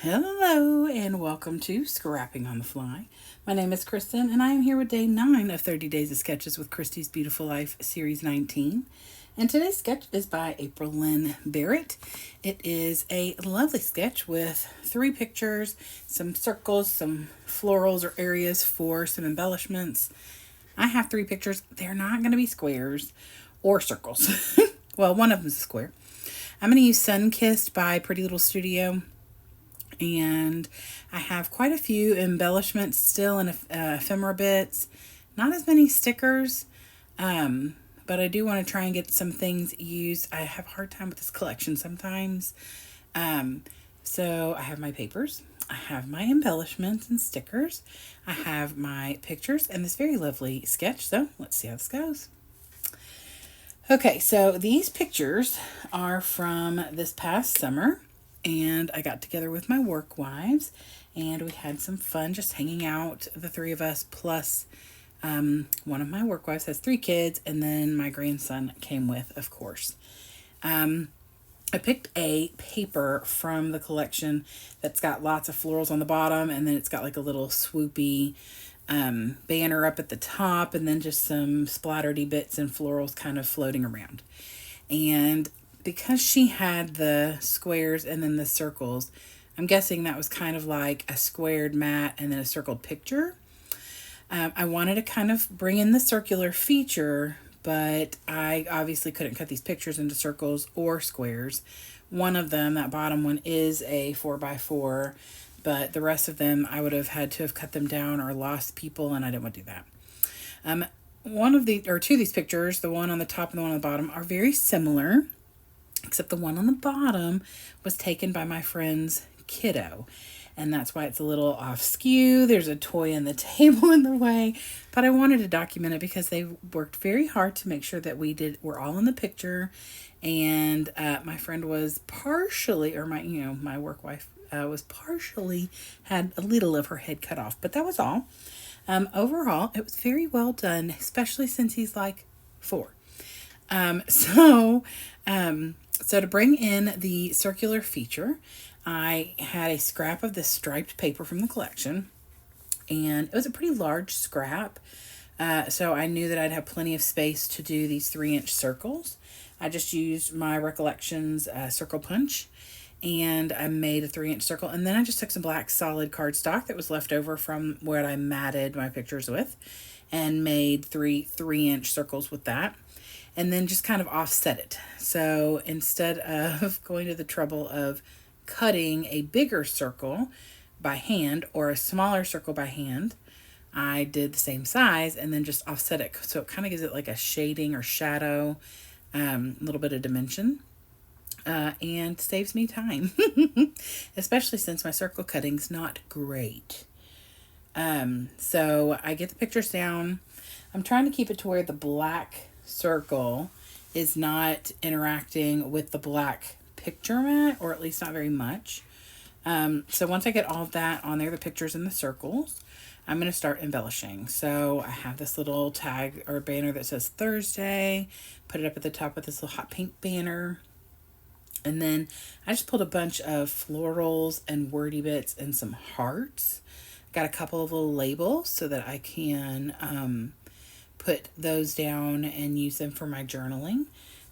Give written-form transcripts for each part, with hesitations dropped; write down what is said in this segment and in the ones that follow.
Hello and welcome to Scrapping on the Fly. My name is Kristen and I am here with day 9 of 30 Days of Sketches with Christy's Beautiful Life Series 19. And today's sketch is by April Lynn Barrett. It is a lovely sketch with 3 pictures, some circles, some florals or areas for some embellishments. I have 3 pictures. They're not going to be squares or circles. Well, one of them is a square. I'm going to use Sunkissed by Pretty Little Studio. And I have quite a few embellishments still in ephemera bits. Not as many stickers, but I do want to try and get some things used. I have a hard time with this collection sometimes. So I have my papers. I have my embellishments and stickers. I have my pictures and this very lovely sketch. So let's see how this goes. Okay, so these pictures are from this past summer. And I got together with my work wives and we had some fun just hanging out, the 3 of us, plus one of my work wives has 3 kids, and then my grandson came with, of course. I picked a paper from the collection that's got lots of florals on the bottom, and then it's got like a little swoopy banner up at the top, and then just some splattery bits and florals kind of floating around. And because she had the squares and then the circles, I'm guessing that was kind of like a squared mat and then a circled picture. I wanted to kind of bring in the circular feature, but I obviously couldn't cut these pictures into circles or squares. One of them, that bottom one, is a 4x4, but the rest of them I would have had to have cut them down or lost people, and I didn't want to do that. One of the, or 2 of these pictures, the one on the top and the one on the bottom, are very similar. Except the one on the bottom was taken by my friend's kiddo. And that's why it's a little off skew. There's a toy on the table in the way. But I wanted to document it because they worked very hard to make sure that we're all in the picture. And my friend was partially, or my work wife was partially, had a little of her head cut off. But that was all. Overall, it was very well done, especially since he's like 4. So to bring in the circular feature, I had a scrap of this striped paper from the collection, and it was a pretty large scrap. So I knew that I'd have plenty of space to do these 3-inch circles. I just used my Recollections circle punch, and I made a 3-inch circle. And then I just took some black solid cardstock that was left over from where I matted my pictures with, and made 3-inch circles with that. And then just kind of offset it. So instead of going to the trouble of cutting a bigger circle by hand or a smaller circle by hand, I did the same size and then just offset it. So it kind of gives it like a shading or shadow, a little bit of dimension, and saves me time, especially since my circle cutting's not great. So I get the pictures down. I'm trying to keep it to where the black circle is not interacting with the black picture mat, or at least not very much. So once I get all of that on there, the pictures and the circles, I'm going to start embellishing. So I have this little tag or banner that says Thursday, put it up at the top with this little hot pink banner. And then I just pulled a bunch of florals and wordy bits and some hearts. Got a couple of little labels so that I can put those down and use them for my journaling.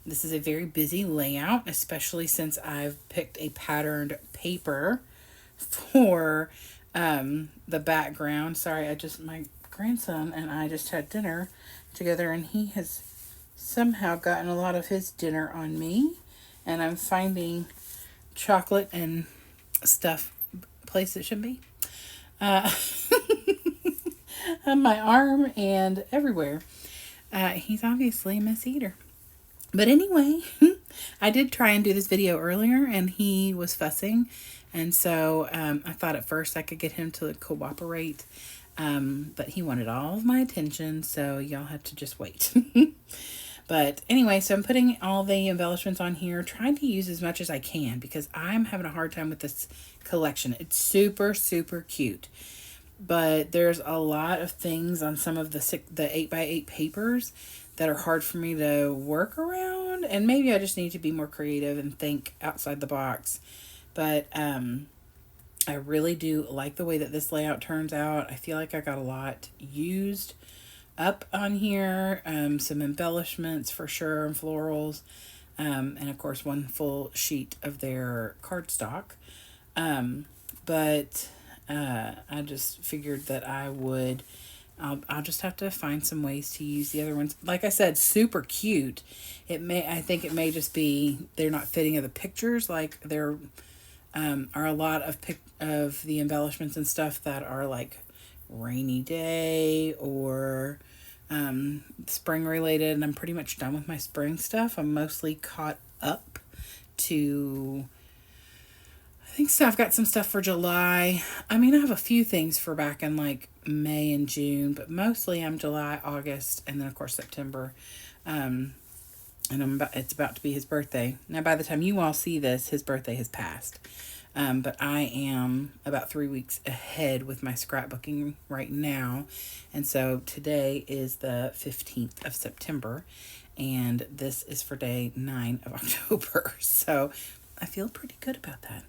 This is a very busy layout, especially since I've picked a patterned paper for the background. Sorry, my grandson and I just had dinner together, and he has somehow gotten a lot of his dinner on me, and I'm finding chocolate and stuff place it shouldn't be. On my arm and everywhere. He's obviously a mess eater. But anyway, I did try and do this video earlier and he was fussing. And so I thought at first I could get him to cooperate. But he wanted all of my attention. So y'all have to just wait. But anyway, so I'm putting all the embellishments on here, trying to use as much as I can because I'm having a hard time with this collection. It's super, super cute. But there's a lot of things on some of the 8x8 papers that are hard for me to work around. And maybe I just need to be more creative and think outside the box. But I really do like the way that this layout turns out. I feel like I got a lot used up on here. Some embellishments for sure, and florals. And of course, one full sheet of their cardstock. But I just figured that I'll just have to find some ways to use the other ones. Like I said, super cute. I think it may just be they're not fitting of the pictures. Like there are a lot of the embellishments and stuff that are like rainy day or spring related, and I'm pretty much done with my spring stuff. I'm mostly caught up to, I think so. I've got some stuff for July. I mean, I have a few things for back in like May and June, but mostly I'm July, August, and then of course September. And it's about to be his birthday. Now, by the time you all see this, his birthday has passed. But I am about 3 weeks ahead with my scrapbooking right now. And so today is the 15th of September, and this is for day 9 of October. So I feel pretty good about that.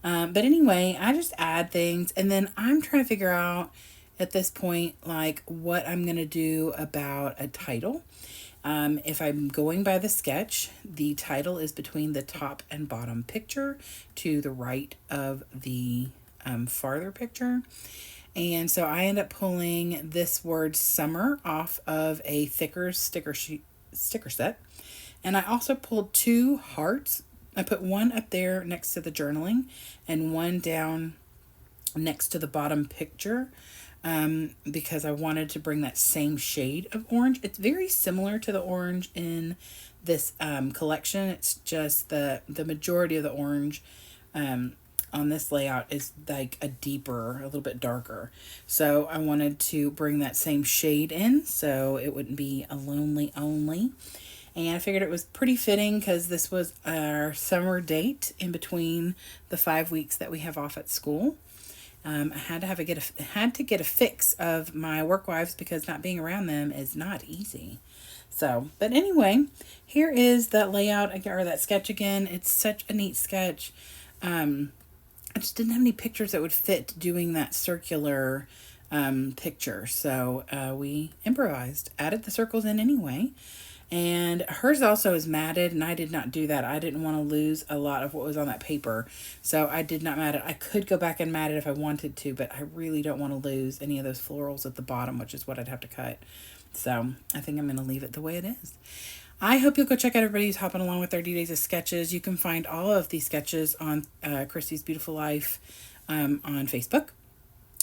But anyway, I just add things, and then I'm trying to figure out at this point, like, what I'm going to do about a title. If I'm going by the sketch, the title is between the top and bottom picture to the right of the farther picture. And so I end up pulling this word summer off of a thicker sticker set. And I also pulled 2 hearts. I put one up there next to the journaling and one down next to the bottom picture. Because I wanted to bring that same shade of orange. It's very similar to the orange in this collection. It's just the majority of the orange on this layout is like a little bit darker. So I wanted to bring that same shade in so it wouldn't be a lonely only. And I figured it was pretty fitting because this was our summer date in between the 5 weeks that we have off at school. I had to get a fix of my work wives because not being around them is not easy. So, but anyway, here is that layout or that sketch again. It's such a neat sketch. I just didn't have any pictures that would fit doing that circular picture. So we improvised, added the circles in anyway. And hers also is matted, and I did not do that. I didn't want to lose a lot of what was on that paper, so I did not mat it. I could go back and mat it if I wanted to, but I really don't want to lose any of those florals at the bottom, which is what I'd have to cut. So I think I'm going to leave it the way it is. I hope you'll go check out everybody who's hopping along with 30 Days of Sketches. You can find all of these sketches on Christy's Beautiful Life on Facebook.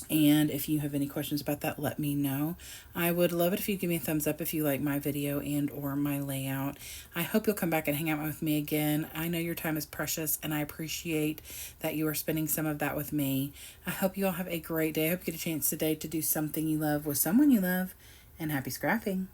And if you have any questions about that, let me know. I would love it if you give me a thumbs up if you like my video and or my layout. I hope you'll come back and hang out with me again. I know your time is precious, and I appreciate that you are spending some of that with me. I hope you all have a great day. I hope you get a chance today to do something you love with someone you love, and happy scrapping.